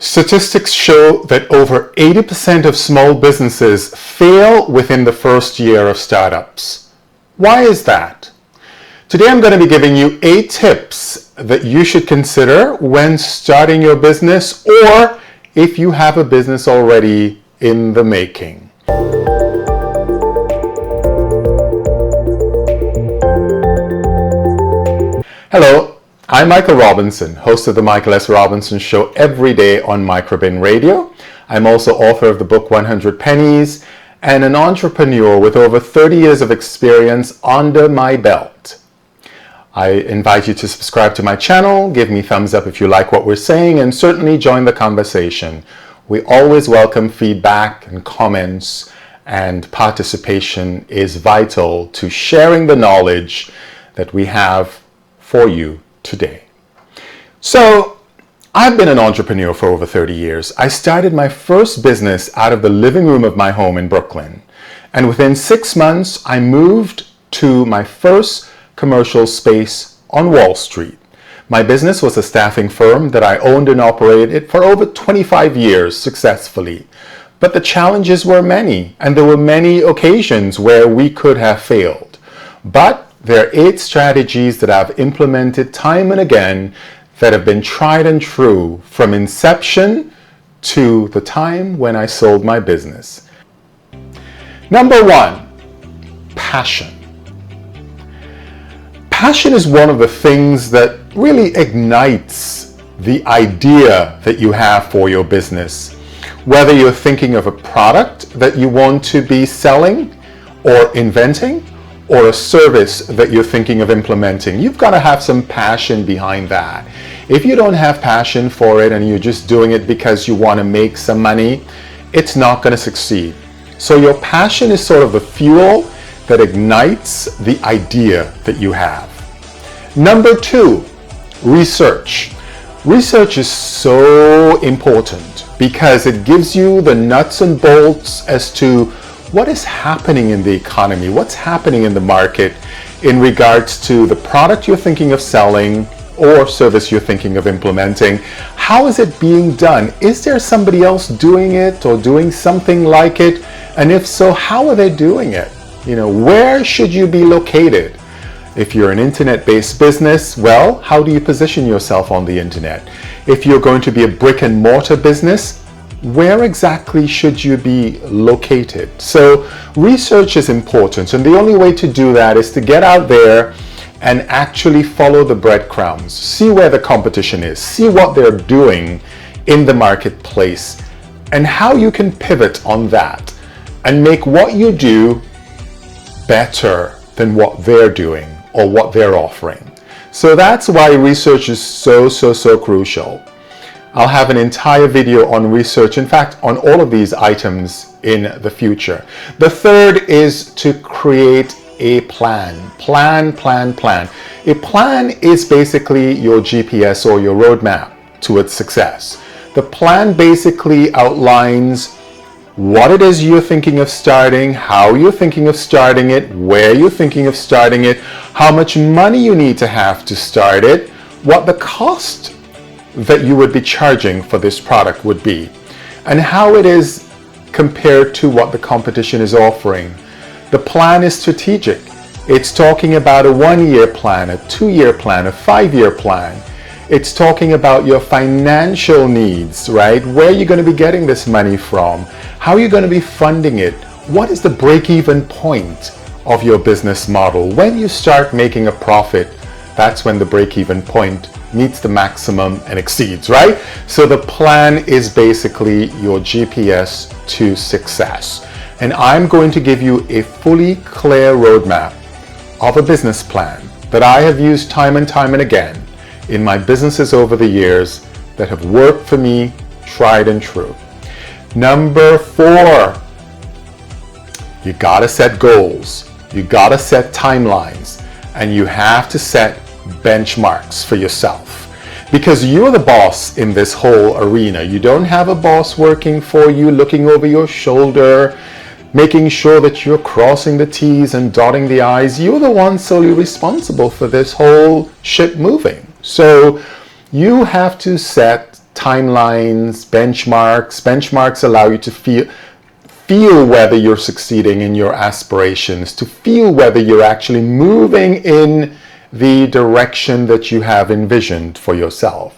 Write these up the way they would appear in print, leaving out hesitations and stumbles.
Statistics show that over 80% of small businesses fail within the first year of startups. Why is that? Today I'm going to be giving you 8 tips that you should consider when starting your business, or if you have a business already in the making. Hello, I'm Michael Robinson, host of the Michael S. Robinson Show every day on Microbin Radio. I'm also author of the book 100 Pennies and an entrepreneur with over 30 years of experience under my belt. I invite you to subscribe to my channel, give me thumbs up if you like what we're saying, and certainly join the conversation. We always welcome feedback and comments, and participation is vital to sharing the knowledge that we have for you today. So, I've been an entrepreneur for over 30 years. I started my first business out of the living room of my home in Brooklyn. And within 6 months, I moved to my first commercial space on Wall Street. My business was a staffing firm that I owned and operated for over 25 years successfully. But the challenges were many, and there were many occasions where we could have failed. But there are 8 strategies that I've implemented time and again that have been tried and true from inception to the time when I sold my business. Number 1, passion. Passion is one of the things that really ignites the idea that you have for your business. Whether you're thinking of a product that you want to be selling or inventing, or a service that you're thinking of implementing, you've got to have some passion behind that. If you don't have passion for it and you're just doing it because you want to make some money, it's not going to succeed. So your passion is sort of the fuel that ignites the idea that you have. Number 2, research. Research is so important because it gives you the nuts and bolts as to what is happening in the economy, what's happening in the market in regards to the product you're thinking of selling or service you're thinking of implementing. How is it being done? Is there somebody else doing it or doing something like it? And if so, how are they doing it? Where should you be located? If you're an internet-based business, well, how do you position yourself on the internet? If you're going to be a brick and mortar business, where exactly should you be located? So research is important, and the only way to do that is to get out there and actually follow the breadcrumbs. See where the competition is, see what they're doing in the marketplace, and how you can pivot on that and make what you do better than what they're doing or what they're offering. So that's why research is so crucial. I'll have an entire video on research, in fact, on all of these items in the future. The third is to create a plan. Plan. A plan is basically your GPS or your roadmap to its success. The plan basically outlines what it is you're thinking of starting, how you're thinking of starting it, where you're thinking of starting it, how much money you need to have to start it, what the cost that you would be charging for this product would be, and how it is compared to what the competition is offering. The plan is strategic. It's talking about a 1-year plan, a 2-year plan, a 5-year plan. It's talking about your financial needs, right? Where are you going to be getting this money from? How are you going to be funding it? What is the break-even point of your business model? When you start making a profit, that's when the break-even point meets the maximum and exceeds, right? So the plan is basically your GPS to success. And I'm going to give you a fully clear roadmap of a business plan that I have used time and time and again in my businesses over the years that have worked for me, tried and true. Number 4, you gotta set goals. You gotta set timelines, and you have to set benchmarks for yourself, because you're the boss in this whole arena. You don't have a boss working for you, looking over your shoulder, making sure that you're crossing the T's and dotting the I's. You're the one solely responsible for this whole ship moving. So you have to set timelines, benchmarks. Benchmarks allow you to feel whether you're succeeding in your aspirations, to feel whether you're actually moving in the direction that you have envisioned for yourself.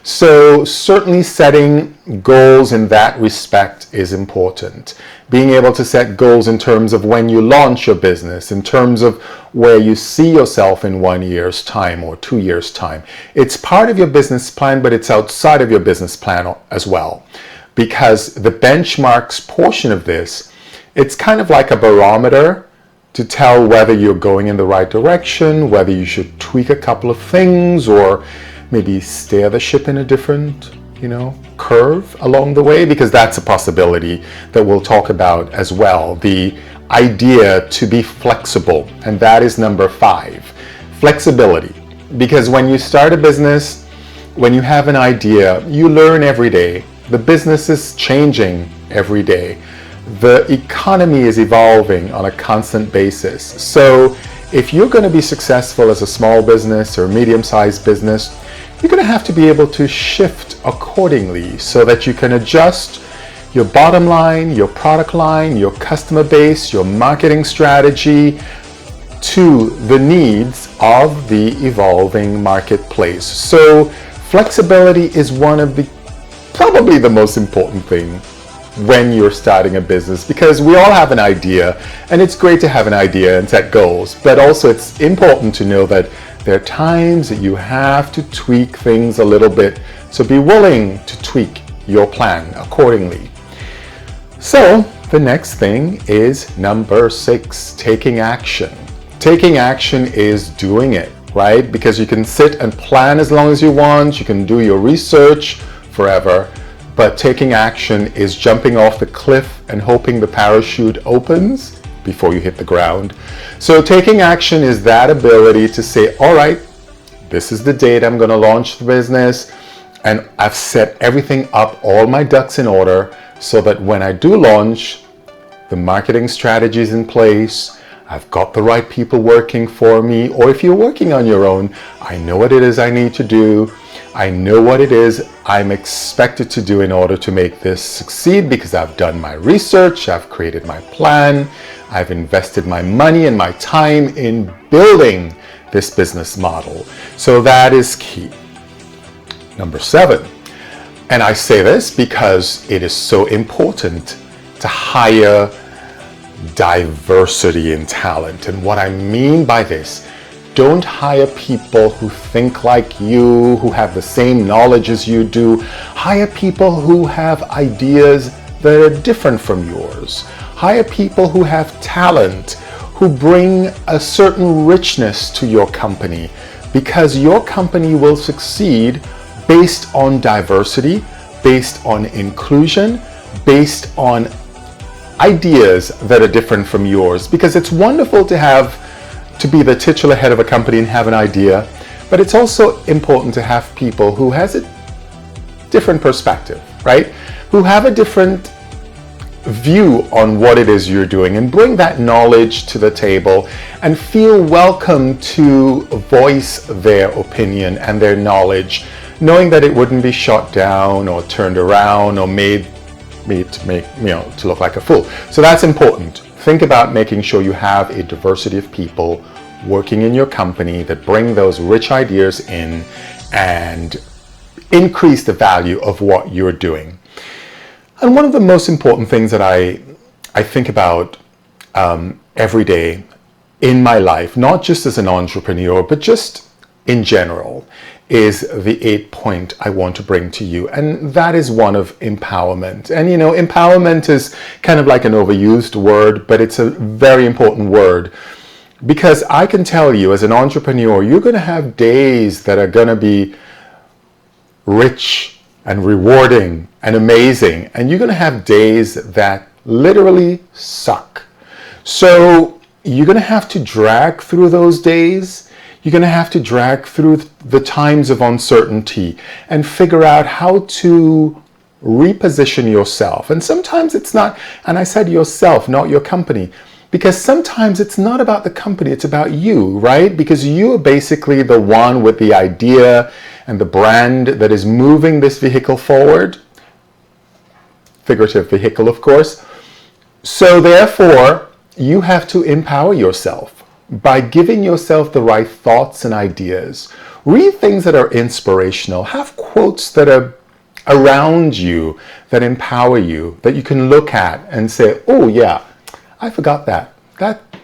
So certainly setting goals in that respect is important. Being able to set goals in terms of when you launch your business, in terms of where you see yourself in 1 year's time or 2 years' time. It's part of your business plan, but it's outside of your business plan as well. Because the benchmarks portion of this, it's kind of like a barometer to tell whether you're going in the right direction, whether you should tweak a couple of things or maybe steer the ship in a different, curve along the way, because that's a possibility that we'll talk about as well. The idea to be flexible, and that is number 5, flexibility. Because when you start a business, when you have an idea, you learn every day. The business is changing every day. The economy is evolving on a constant basis. So if you're going to be successful as a small business or medium-sized business, you're going to have to be able to shift accordingly so that you can adjust your bottom line, your product line, your customer base, your marketing strategy to the needs of the evolving marketplace. So flexibility is one of probably the most important thing when you're starting a business, because we all have an idea, and it's great to have an idea and set goals, but also it's important to know that there are times that you have to tweak things a little bit, so be willing to tweak your plan accordingly. So the next thing is number 6, taking action. Taking action is doing it, right? Because you can sit and plan as long as you want, you can do your research forever, but taking action is jumping off the cliff and hoping the parachute opens before you hit the ground. So taking action is that ability to say, all right, this is the date I'm going to launch the business, and I've set everything up, all my ducks in order, so that when I do launch, the marketing strategy is in place, I've got the right people working for me, or if you're working on your own, I know what it is I need to do. I know what it is I'm expected to do in order to make this succeed, because I've done my research, I've created my plan, I've invested my money and my time in building this business model. So that is key. Number 7, and I say this because it is so important to hire diversity in talent. And what I mean by this, don't hire people who think like you, who have the same knowledge as you do. Hire people who have ideas that are different from yours. Hire people who have talent, who bring a certain richness to your company, because your company will succeed based on diversity, based on inclusion, based on ideas that are different from yours. Because it's wonderful to be the titular head of a company and have an idea, but it's also important to have people who has a different perspective, right? Who have a different view on what it is you're doing, and bring that knowledge to the table and feel welcome to voice their opinion and their knowledge, knowing that it wouldn't be shot down or turned around or made to look like a fool. So that's important. Think about making sure you have a diversity of people working in your company that bring those rich ideas in and increase the value of what you're doing. And one of the most important things that I think about every day in my life, not just as an entrepreneur, but just in general, is the 8th point I want to bring to you. And that is one of empowerment. And empowerment is kind of like an overused word, but it's a very important word, because I can tell you as an entrepreneur, you're going to have days that are going to be rich and rewarding and amazing, and you're going to have days that literally suck. So you're going to have to drag through those days. You're going to have to drag through the times of uncertainty and figure out how to reposition yourself. And sometimes it's not, and I said yourself, not your company. Because sometimes it's not about the company, it's about you, right? Because you are basically the one with the idea and the brand that is moving this vehicle forward. Figurative vehicle, of course. So therefore, you have to empower yourself by giving yourself the right thoughts and ideas. Read things that are inspirational. Have quotes that are around you, that empower you, that you can look at and say, oh yeah, I forgot that.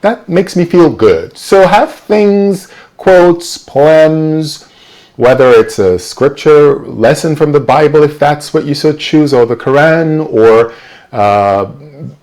That makes me feel good. So have things, quotes, poems, whether it's a scripture lesson from the Bible, if that's what you so choose, or the Quran, or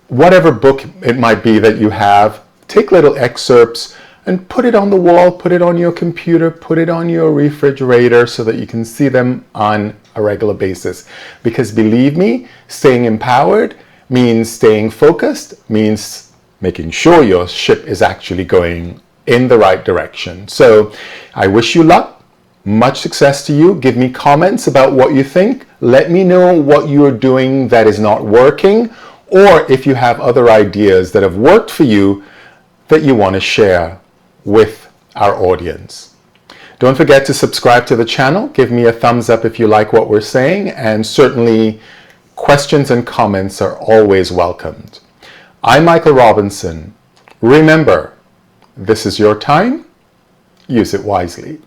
whatever book it might be that you have. Take little excerpts and put it on the wall, put it on your computer, put it on your refrigerator so that you can see them on a regular basis. Because believe me, staying empowered means staying focused, means making sure your ship is actually going in the right direction. So I wish you luck, much success to you. Give me comments about what you think. Let me know what you're doing that is not working, or if you have other ideas that have worked for you that you want to share with our audience. Don't forget to subscribe to the channel. Give me a thumbs up if you like what we're saying, and certainly questions and comments are always welcomed. I'm Michael Robinson. Remember, this is your time. Use it wisely.